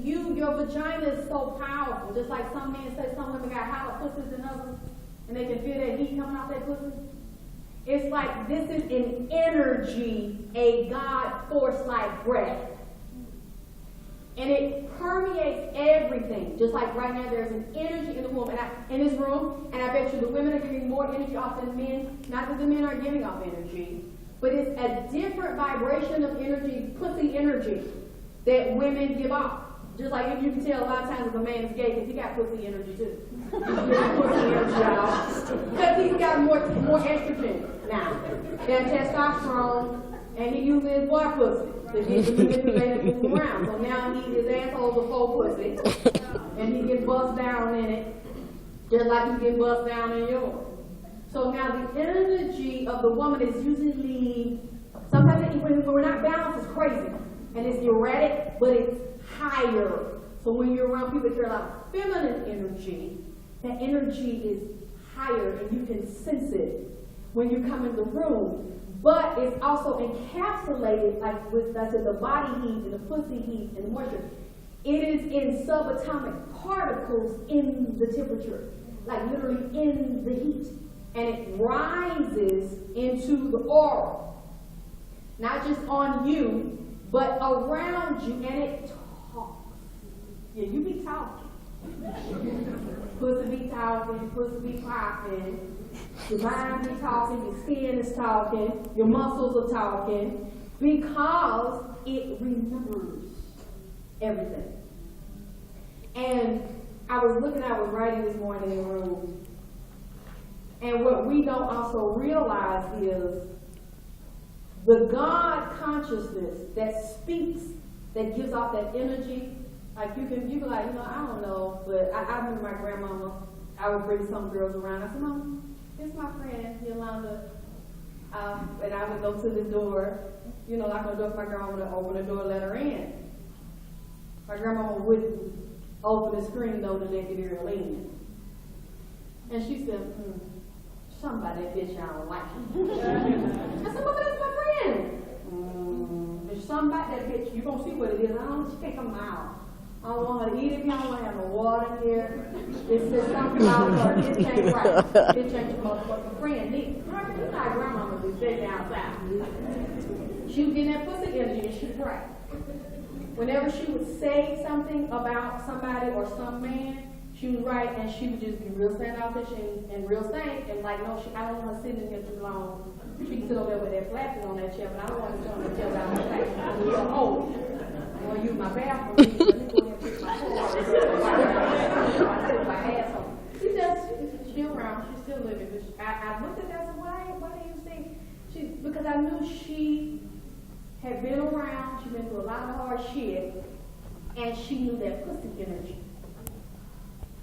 your vagina is so powerful. Just like some men say some women got hotter pussies than others, and they can feel that heat coming out their pussy. It's like this is an energy, a God force like breath. And it permeates everything. Just like right now there's an energy in the woman, in this room, and I bet you the women are giving more energy off than the men. Not that the men are giving off energy, but it's a different vibration of energy, pussy energy, that women give off. Just like if you can tell a lot of times if a man is gay, because he got pussy energy too. He's getting pussy energy out. Because he's got more estrogen now than testosterone, and he uses his boy pussy to get the manipulated and move around. So now his asshole's a full pussy, and he gets bust down in it, just like you get bust down in yours. So now the energy of the woman is usually, sometimes when we're not balanced, it's crazy. And it's erratic, but it's higher. So when you're around people that care about feminine energy, that energy is higher and you can sense it when you come in the room. But it's also encapsulated, like with I said, the body heat and the pussy heat and the moisture. It is in subatomic particles in the temperature, like literally in the heat. And it rises into the aura. Not just on you, but around you, and it talks. Yeah, you be talking. Pussy be talking, pussy be popping, your mind be talking, your skin is talking, your muscles are talking, because it remembers everything. And I was writing this morning in the room, and what we don't also realize is the God consciousness that speaks, that gives off that energy. Like you be like, I don't know, but I remember my grandmama, I would bring some girls around. I said, Mom, here's my friend, Yolanda. And I would go to the door, like on the door for my grandma to open the door, let her in. My grandmama wouldn't open the screen though to let the girl in. And she said, something about that bitch I don't like. I said, well, that's my friend. There's something about that bitch. You gonna see what it is. I don't take them out. I don't want her to eat it. I don't want to have no water in here. It's just something about her. It ain't right. It ain't your motherfucking friend. You know how grandmama was sitting outside. She was getting that pussy energy and she was right. Whenever she would say something about somebody or some man, she was right, and she would just be real standoffish and real stank, and like, no, I don't want her sitting here too long. She can sit over there with that flapping on that chair, but I don't want her to on that chair down the back. I'm real old. I want to use my bathroom. Let me go ahead and pick my car. She's still around. She's still living. But I looked at that and said, why do you think? Because I knew she had been around. She'd been through a lot of hard shit, and she knew that pussy energy.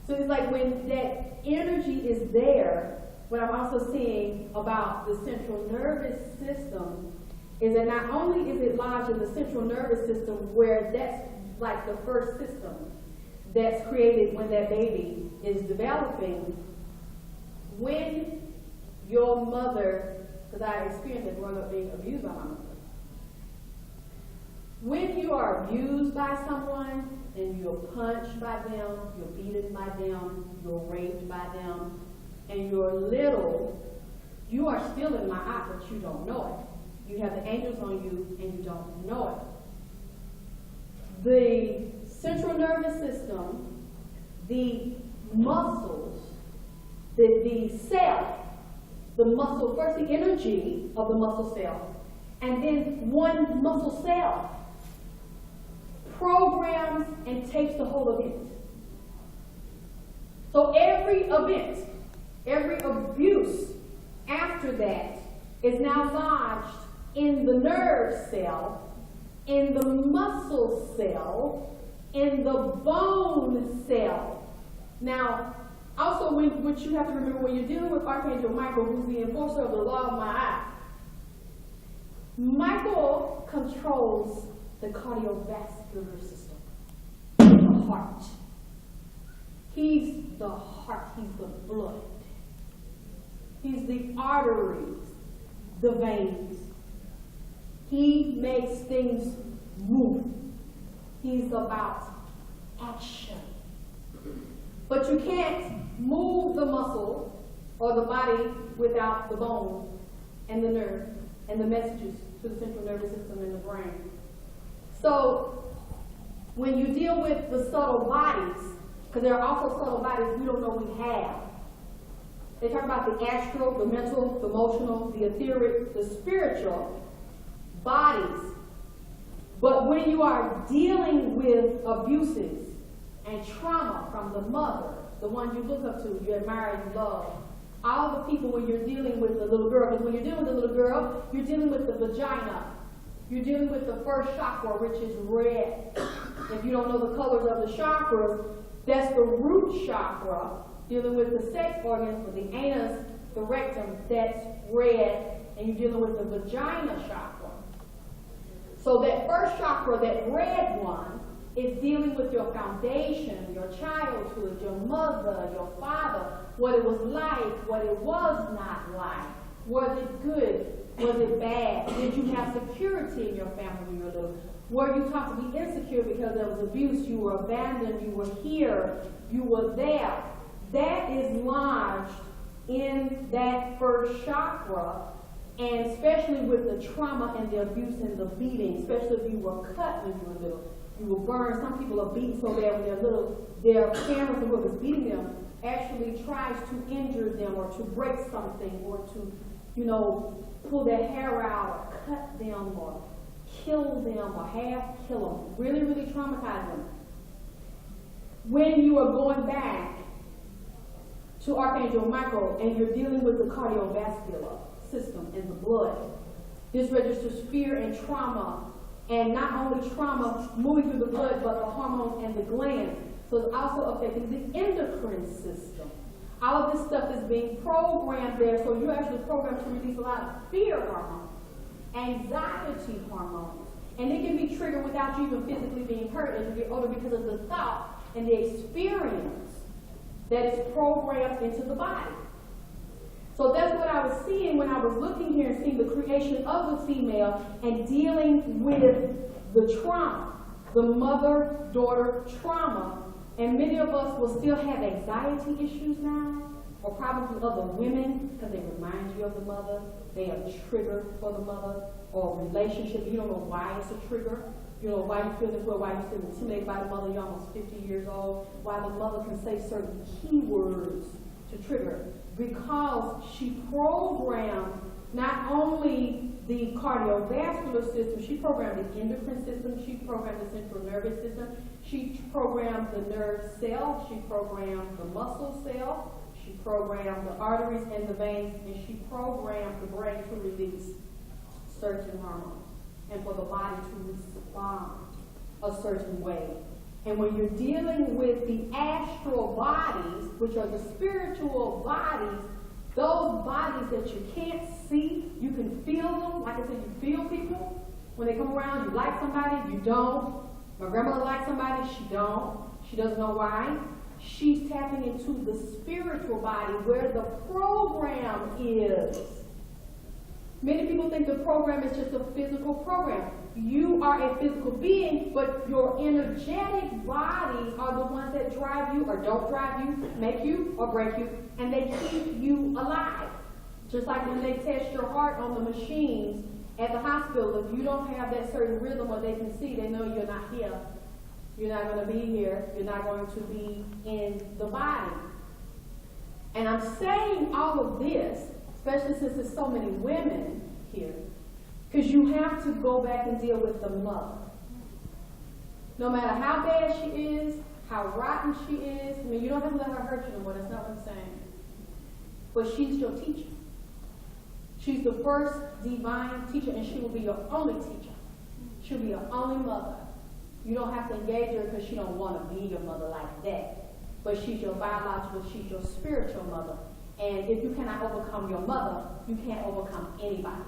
So it's like when that energy is there, what I'm also seeing about the central nervous system is that not only is it lodged in the central nervous system, where that's like the first system that's created when that baby is developing, when your mother, because I experienced it growing up being abused by my mother, when you are abused by someone, and you're punched by them, you're beaten by them, you're raped by them, and you're little, you are still in my eye, but you don't know it. You have the angels on you, and you don't know it. The central nervous system, the muscles, the cell, the muscle, first the energy of the muscle cell, and then one muscle cell programs and takes the whole event. So every event, every abuse after that is now lodged in the nerve cell, in the muscle cell, in the bone cell. Now, also what you have to remember when you're dealing with Archangel Michael, who's the enforcer of the law of Ma'at, Michael controls the cardiovascular system, the heart. He's the heart, he's the blood. He's the arteries, the veins. He makes things move. He's about action. But you can't move the muscle or the body without the bones and the nerve and the messages to the central nervous system and the brain. So when you deal with the subtle bodies, because there are also subtle bodies we don't know we have. They talk about the astral, the mental, the emotional, the etheric, the spiritual bodies. But when you are dealing with abuses and trauma from the mother, the one you look up to, you admire, you love, all the people when you're dealing with the little girl, because when you're dealing with the little girl, you're dealing with the vagina. You're dealing with the first chakra, which is red. If you don't know the colors of the chakras, that's the root chakra, dealing with the sex organs, with the anus, the rectum, that's red, and you're dealing with the vagina chakra. So that first chakra, that red one, is dealing with your foundation, your childhood, your mother, your father, what it was like, what it was not like. Was it good? Was it bad? Did you have security in your family when you were little? Were you taught to be insecure because there was abuse? You were abandoned, you were here, you were there. That is lodged in that first chakra, and especially with the trauma and the abuse and the beating, especially if you were cut when you were little. You were burned. Some people are beaten so bad when they're little, their parents or whoever's beating them actually tries to injure them or to break something or to, pull their hair out or cut them or kill them or half kill them. Really, really traumatize them. When you are going back to Archangel Michael and you're dealing with the cardiovascular system and the blood, this registers fear and trauma. And not only trauma moving through the blood, but the hormones and the glands. So it's also affecting the endocrine system. All of this stuff is being programmed there, so you're actually programmed to release a lot of fear hormones, anxiety hormones. And it can be triggered without you even physically being hurt as you get older because of the thought and the experience that is programmed into the body. So that's what I was seeing when I was looking here and seeing the creation of the female and dealing with the trauma, the mother-daughter trauma. And many of us will still have anxiety issues now, or problems with other women because they remind you of the mother. They are triggered for the mother, or relationship. You don't know why it's a trigger. You know why you feel this way, why you feel intimidated by the mother. You're almost 50 years old. Why the mother can say certain keywords to trigger. Because she programmed not only the cardiovascular system, she programmed the endocrine system, she programmed the central nervous system, she programmed the nerve cell, she programmed the muscle cell, she programmed the arteries and the veins, and she programmed the brain to release certain hormones and for the body to respond a certain way. And when you're dealing with the astral bodies, which are the spiritual bodies, those bodies that you can't see, you can feel them. Like I said, you feel people. When they come around, you like somebody, you don't. My grandmother likes somebody, she don't. She doesn't know why. She's tapping into the spiritual body where the program is. Many people think the program is just a physical program. You are a physical being, but your energetic bodies are the ones that drive you or don't drive you, make you or break you, and they keep you alive. Just like when they test your heart on the machines at the hospital, if you don't have that certain rhythm or they can see, they know you're not here. You're not going to be here. You're not going to be in the body. And I'm saying all of this, especially since there's so many women here, because you have to go back and deal with the mother. No matter how bad she is, how rotten she is, you don't have to let her hurt you no more, that's not what I'm saying. But she's your teacher. She's the first divine teacher, and she will be your only teacher. She'll be your only mother. You don't have to engage her because she don't want to be your mother like that. But she's your biological, she's your spiritual mother. And if you cannot overcome your mother, you can't overcome anybody.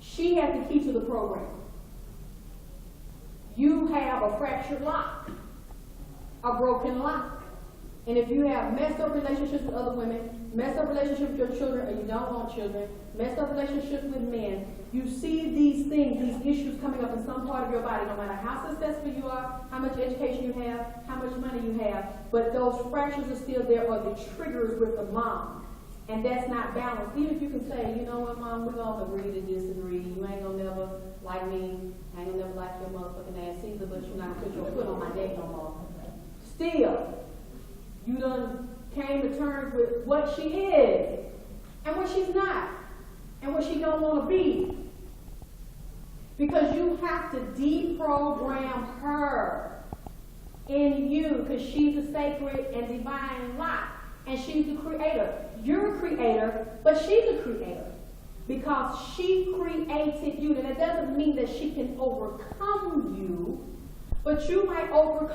She has the key to the program. You have a fractured lock, a broken lock. And if you have messed up relationships with other women, messed up relationships with your children, or you don't want children, messed up relationships with men, you see these things, these issues coming up in some part of your body, no matter how successful you are, how much education you have, how much money you have, but those fractures are still there, or the triggers with the mom. And that's not balanced. Even if you can say, you know what, Mom, we're going to agree to disagree. You ain't going to never like me. I ain't going to never like your motherfucking ass either, but you're not going to put your foot on my neck no more. Still, you done came to terms with what she is and what she's not and what she don't want to be. Because you have to deprogram her in you, because she's a sacred and divine light. And she's the creator. You're a creator, but she's a creator. Because she created you. And that doesn't mean that she can overcome you, but you might overcome